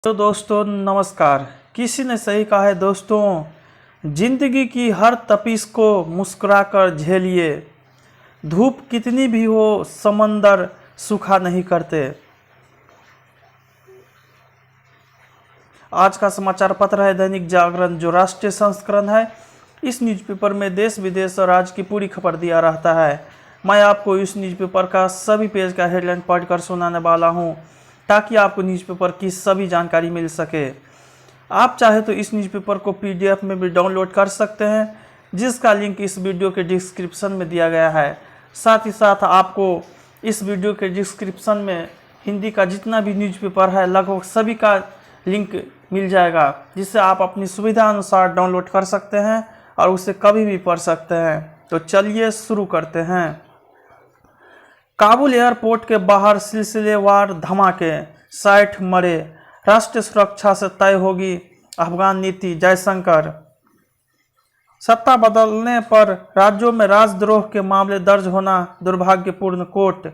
तो दोस्तों नमस्कार। किसी ने सही कहा है दोस्तों, जिंदगी की हर तपिश को मुस्कुराकर झेलिए। धूप कितनी भी हो समंदर सूखा नहीं करते। आज का समाचार पत्र है दैनिक जागरण, जो राष्ट्रीय संस्करण है। इस न्यूज़पेपर में देश विदेश और राज्य की पूरी खबर दिया रहता है। मैं आपको इस न्यूज़पेपर का सभी पेज का हेडलाइन पढ़कर सुनाने वाला हूं, ताकि आपको न्यूज़पेपर की सभी जानकारी मिल सके। आप चाहे तो इस न्यूज़पेपर को पीडीएफ में भी डाउनलोड कर सकते हैं, जिसका लिंक इस वीडियो के डिस्क्रिप्शन में दिया गया है। साथ ही साथ आपको इस वीडियो के डिस्क्रिप्शन में हिंदी का जितना भी न्यूज़पेपर है लगभग सभी का लिंक मिल जाएगा, जिससे आप अपनी सुविधा अनुसार डाउनलोड कर सकते हैं और उसे कभी भी पढ़ सकते हैं। तो चलिए शुरू करते हैं। काबुल एयरपोर्ट के बाहर सिलसिलेवार धमाके, 60 मरे। राष्ट्रीय सुरक्षा से तय होगी अफगान नीति, जयशंकर। सत्ता बदलने पर राज्यों में राजद्रोह के मामले दर्ज होना दुर्भाग्यपूर्ण, कोर्ट।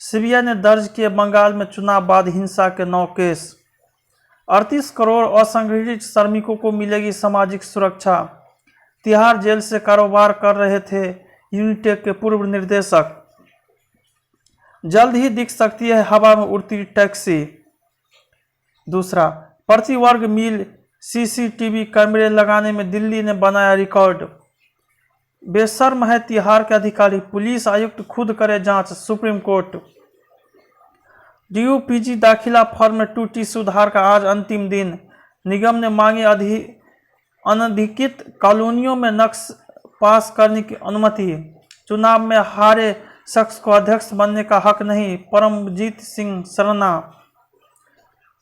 सीबीआई ने दर्ज किए बंगाल में चुनाव बाद हिंसा के 9 केस। 38 करोड़ असंगठित श्रमिकों को मिलेगी सामाजिक सुरक्षा। तिहाड़ जेल से कारोबार कर रहे थे यूनिटेक के पूर्व निर्देशक। जल्द ही दिख सकती है हवा में उड़ती टैक्सी। दूसरा, प्रति वर्ग मील सीसीटीवी कैमरे लगाने में दिल्ली ने बनाया रिकॉर्ड। बेशर्म है तिहाड़ के अधिकारी, पुलिस आयुक्त खुद करे जांच, सुप्रीम कोर्ट। डीयूपीजी दाखिला फॉर्म में टूटी सुधार का आज अंतिम दिन। निगम ने मांगी अनधिकृत कॉलोनियों में नक्श पास करने की अनुमति। चुनाव में हारे शख्स को अध्यक्ष बनने का हक नहीं, परमजीत सिंह सरना।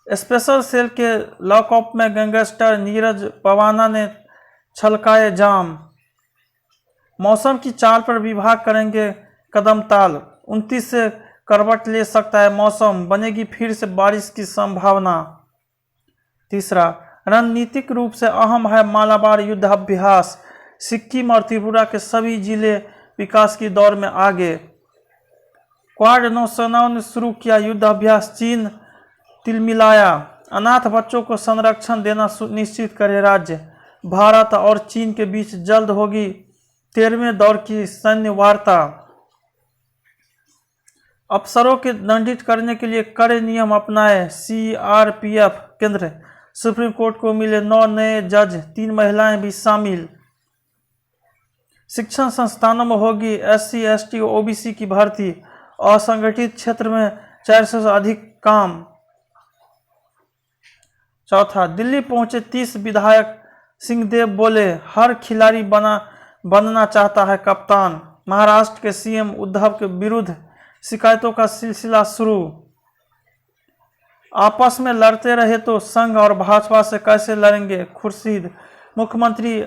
स्पेशल सेल के लॉकअप में गैंगस्टर नीरज पवाना ने छलकाए जाम। मौसम की चाल पर विभाग करेंगे कदम ताल। 29 से करवट ले सकता है मौसम, बनेगी फिर से बारिश की संभावना। तीसरा, रणनीतिक रूप से अहम है मालाबार युद्धाभ्यास। सिक्किम और त्रिपुरा के सभी जिले विकास की दौर में आगे। क्वाड नौसेनाओं ने शुरू किया युद्धाभ्यास, चीन तिलमिलाया। अनाथ बच्चों को संरक्षण देना सुनिश्चित करे राज्य। भारत और चीन के बीच जल्द होगी 13वें दौर की सैन्य वार्ता। अफसरों के दंडित करने के लिए कड़े नियम अपनाए सीआरपीएफ केंद्र। सुप्रीम कोर्ट को मिले 9 नए जज, 3 महिलाएं भी शामिल। शिक्षण संस्थानों में होगी SC ST OBC की भर्ती। असंगठित क्षेत्र में 400 से अधिक काम। चौथा, दिल्ली पहुंचे 30 विधायक, सिंहदेव बोले हर खिलाड़ी बनना चाहता है कप्तान। महाराष्ट्र के सीएम उद्धव के विरुद्ध शिकायतों का सिलसिला शुरू। आपस में लड़ते रहे तो संघ और भाजपा से कैसे लड़ेंगे, खुर्शीद। मुख्यमंत्री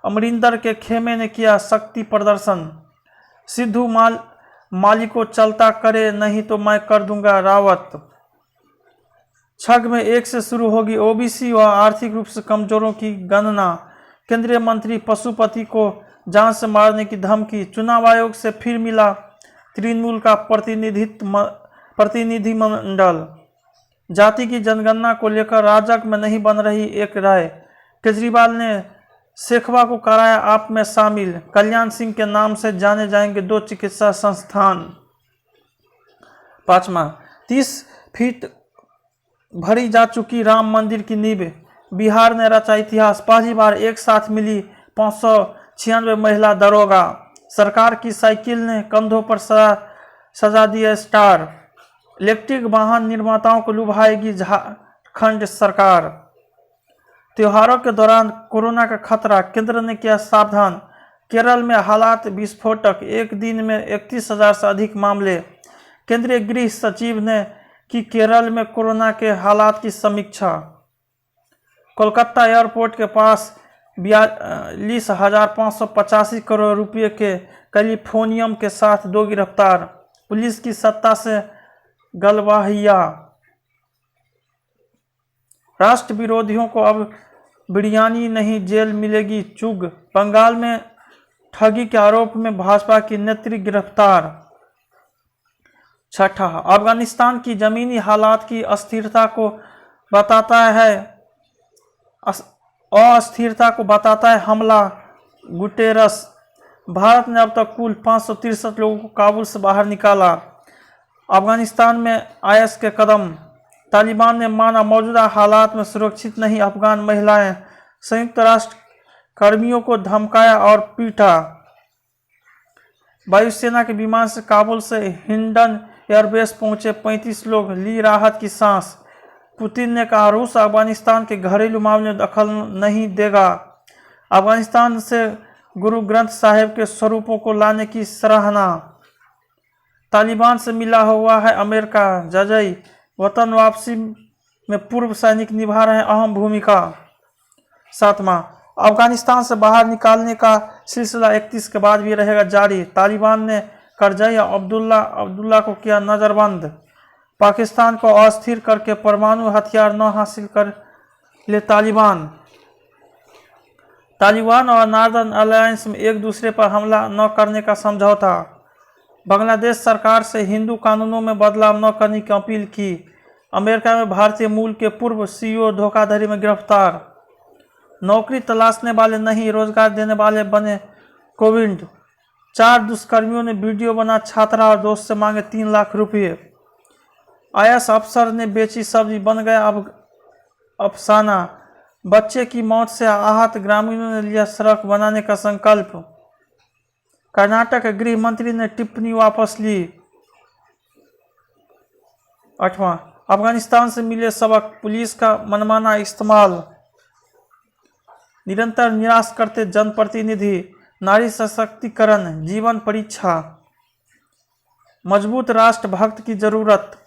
अमरिंदर के खेमे ने किया शक्ति प्रदर्शन। सिद्धू माली को चलता करे नहीं तो मैं कर दूंगा, रावत। छग में 1 से शुरू होगी ओबीसी व आर्थिक रूप से कमजोरों की गणना। केंद्रीय मंत्री पशुपति को जान से मारने की धमकी। चुनाव आयोग से फिर मिला तृणमूल का प्रतिनिधिमंडल। जाति की जनगणना को लेकर राजग में नहीं बन रही एक राय। केजरीवाल ने शेखवा को कराया आप में शामिल। कल्याण सिंह के नाम से जाने जाएंगे 2 चिकित्सा संस्थान। पांचवा, 30 फीट भरी जा चुकी राम मंदिर की नींव। बिहार ने रचा इतिहास, पहली बार एक साथ मिली 596 महिला दरोगा। सरकार की साइकिल ने कंधों पर सजा दिया स्टार। इलेक्ट्रिक वाहन निर्माताओं को लुभाएगी झारखंड सरकार। त्योहारों के दौरान कोरोना का खतरा, केंद्र ने किया सावधान। केरल में हालात विस्फोटक, एक दिन में 31,000 से अधिक मामले। केंद्रीय गृह सचिव ने की केरल में कोरोना के हालात की समीक्षा। कोलकाता एयरपोर्ट के पास 42,585 करोड़ रुपए के कैलिफोर्नियम के साथ 2 गिरफ्तार। पुलिस की सत्ता से गलवाहिया। राष्ट्र विरोधियों को अब बिरयानी नहीं जेल मिलेगी, चुग। बंगाल में ठगी के आरोप में भाजपा की नेत्री गिरफ्तार। छठा, अफगानिस्तान की जमीनी हालात की अस्थिरता को बताता है अस्थिरता को बताता है हमला गुटेरस। भारत ने अब तक कुल 563 लोगों को काबुल से बाहर निकाला। अफगानिस्तान में आईएस के कदम। तालिबान ने माना मौजूदा हालात में सुरक्षित नहीं अफगान महिलाएं। संयुक्त राष्ट्र कर्मियों को धमकाया और पीटा। वायुसेना के विमान से काबुल से हिंडन एयरबेस पहुंचे 35 लोग, ली राहत की सांस। पुतिन ने कहा रूस अफगानिस्तान के घरेलू मामले में दखल नहीं देगा। अफगानिस्तान से गुरु ग्रंथ साहिब के स्वरूपों को लाने की सराहना। तालिबान से मिला हुआ है अमेरिका, जजई। वतन वापसी में पूर्व सैनिक निभा रहे हैं अहम भूमिका। 7वां, अफगानिस्तान से बाहर निकालने का सिलसिला 31 के बाद भी रहेगा जारी। तालिबान ने करजई अब्दुल्ला को किया नजरबंद। पाकिस्तान को अस्थिर करके परमाणु हथियार न हासिल कर ले तालिबान। तालिबान और नॉर्दर्न अलायंस में एक दूसरे पर हमला न करने का समझौता। बांग्लादेश सरकार से हिंदू कानूनों में बदलाव न करने की अपील की। अमेरिका में भारतीय मूल के पूर्व सीईओ धोखाधड़ी में गिरफ्तार। नौकरी तलाशने वाले नहीं रोजगार देने वाले बने कोविंद। 4 दुष्कर्मियों ने वीडियो बना छात्रा और दोस्त से मांगे 3 लाख रुपये। आईएएस अफसर ने बेची सब्जी, बन गया अब अफसाना। बच्चे की मौत से आहत ग्रामीणों ने लिया सड़क बनाने का संकल्प। कर्नाटक गृह मंत्री ने टिप्पणी वापस ली। 8वां, अफगानिस्तान से मिले सबक, पुलिस का मनमाना इस्तेमाल। निरंतर निराश करते जनप्रतिनिधि। नारी सशक्तिकरण, जीवन परीक्षा। मजबूत राष्ट्रभक्त की जरूरत।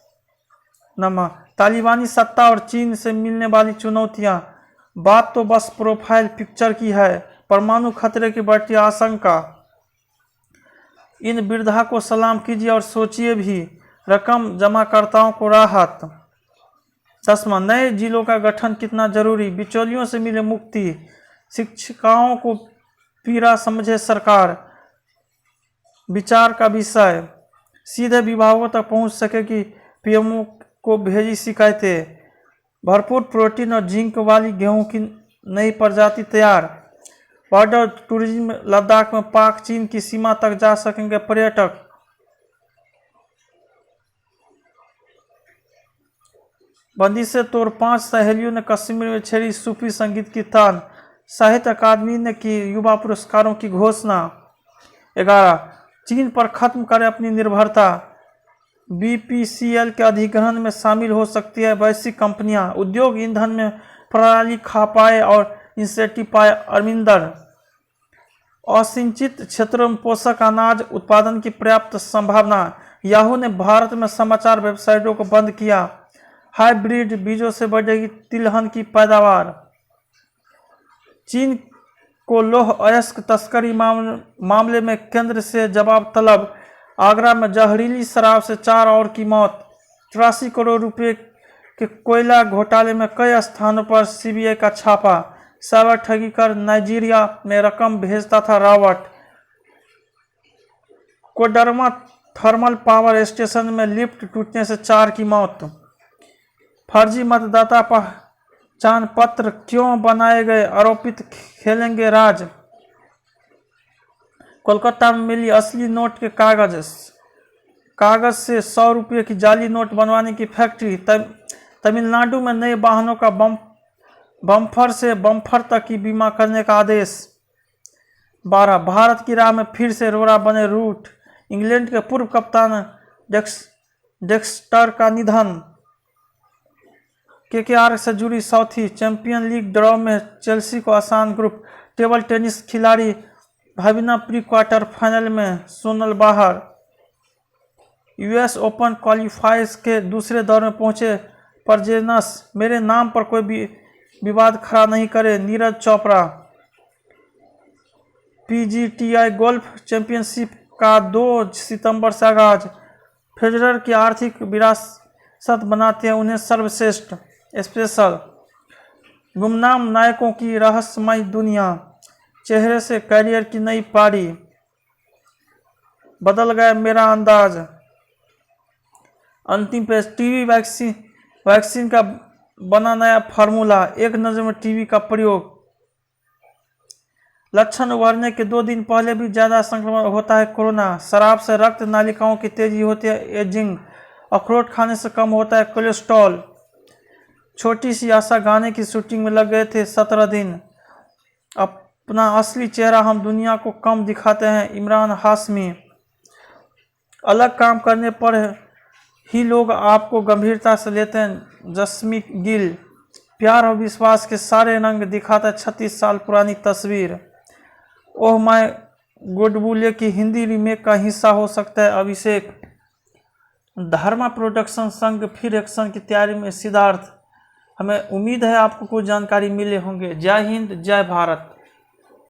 9वां, तालिबानी सत्ता और चीन से मिलने वाली चुनौतियां। बात तो बस प्रोफाइल पिक्चर की है, परमाणु खतरे की बढ़ती आशंका। इन वृद्धा को सलाम कीजिए और सोचिए भी, रकम जमाकर्ताओं को राहत। 10वां, नए जिलों का गठन कितना जरूरी, बिचौलियों से मिले मुक्ति। शिक्षिकाओं को पीड़ा समझे सरकार, विचार का विषय। सीधे विभागों तक पहुंच सकेगी, पीएमओ को भेजी शिकायतें। भरपूर प्रोटीन और जिंक वाली गेहूं की नई प्रजाति तैयार। बॉर्डर टूरिज्म, लद्दाख में पाक चीन की सीमा तक जा सकेंगे पर्यटक। बंदी से तोड़ 5 सहेलियों ने कश्मीर में छेड़ी सूफी संगीत की तान। साहित्य अकादमी ने की युवा पुरस्कारों की घोषणा। 11, चीन पर खत्म करे अपनी निर्भरता। बीपीसीएल के अधिग्रहण में शामिल हो सकती है वैश्विक कंपनियां। उद्योग ईंधन में प्रणाली खा पाए और इंसेंटिव पाए अरविंदर। असिंचित क्षेत्रों में पोषक अनाज उत्पादन की पर्याप्त संभावना। याहू ने भारत में समाचार वेबसाइटों को बंद किया। हाइब्रिड बीजों से बढ़ेगी तिलहन की पैदावार। चीन को लौह अयस्क तस्करी मामले में केंद्र से जवाब तलब। आगरा में जहरीली शराब से 4 और की मौत। 83 करोड़ रुपए के कोयला घोटाले में कई स्थानों पर सीबीआई का छापा। साइबर ठगी कर नाइजीरिया में रकम भेजता था Rawat. Koderma thermal power station में लिफ्ट टूटने से 4 की मौत। फर्जी मतदाता पहचान पत्र क्यों बनाए गए, आरोपित खेलेंगे राज। कोलकाता में मिली असली नोट के कागज से 100 रुपये की जाली नोट बनवाने की फैक्ट्री। तमिलनाडु में नए वाहनों का बम्फर से बम्फर तक की बीमा करने का आदेश। 12, भारत की राह में फिर से रोरा बने रूट। इंग्लैंड के पूर्व कप्तान डेक्स्टर का निधन। केकेआर से जुड़ी चौथी चैंपियन लीग ड्रॉ में चेल्सी को आसान ग्रुप। टेबल टेनिस खिलाड़ी भाविना प्री क्वार्टर फाइनल में, सोनल बाहर। यूएस ओपन क्वालिफायर्स के दूसरे दौर में पहुंचे परजेनस। मेरे नाम पर कोई विवाद खड़ा नहीं करे, Neeraj Chopra. PGTI golf championship का 2 सितंबर से आगाज। फेडरर की आर्थिक विरासत बनाते हैं उन्हें सर्वश्रेष्ठ। स्पेशल, गुमनाम नायकों की रहस्यमय दुनिया। चेहरे से करियर की नई पारी। बदल गया मेरा अंदाज। अंतिम पेज, टीबी वैक्सीन का बना नया फार्मूला, एक नज़र में टीवी का प्रयोग। लक्षण उभरने के 2 दिन पहले भी ज़्यादा संक्रमण होता है कोरोना। शराब से रक्त नालिकाओं की तेजी होती है एजिंग। अखरोट खाने से कम होता है कोलेस्ट्रॉल। छोटी सी आशा गाने की शूटिंग में लग गए थे 17 दिन। अपना असली चेहरा हम दुनिया को कम दिखाते हैं, इमरान हाशमी। अलग काम करने पर ही लोग आपको गंभीरता से लेते हैं, जस्मी गिल। प्यार और विश्वास के सारे रंग दिखाता 36 साल पुरानी तस्वीर। ओह माय गुडबुले की हिंदी रीमेक का हिस्सा हो सकता है अभिषेक। धर्मा प्रोडक्शन संघ फिर एक्शन की तैयारी में, सिद्धार्थ। हमें उम्मीद है आपको कुछ जानकारी मिले होंगे। जय हिंद, जय भारत।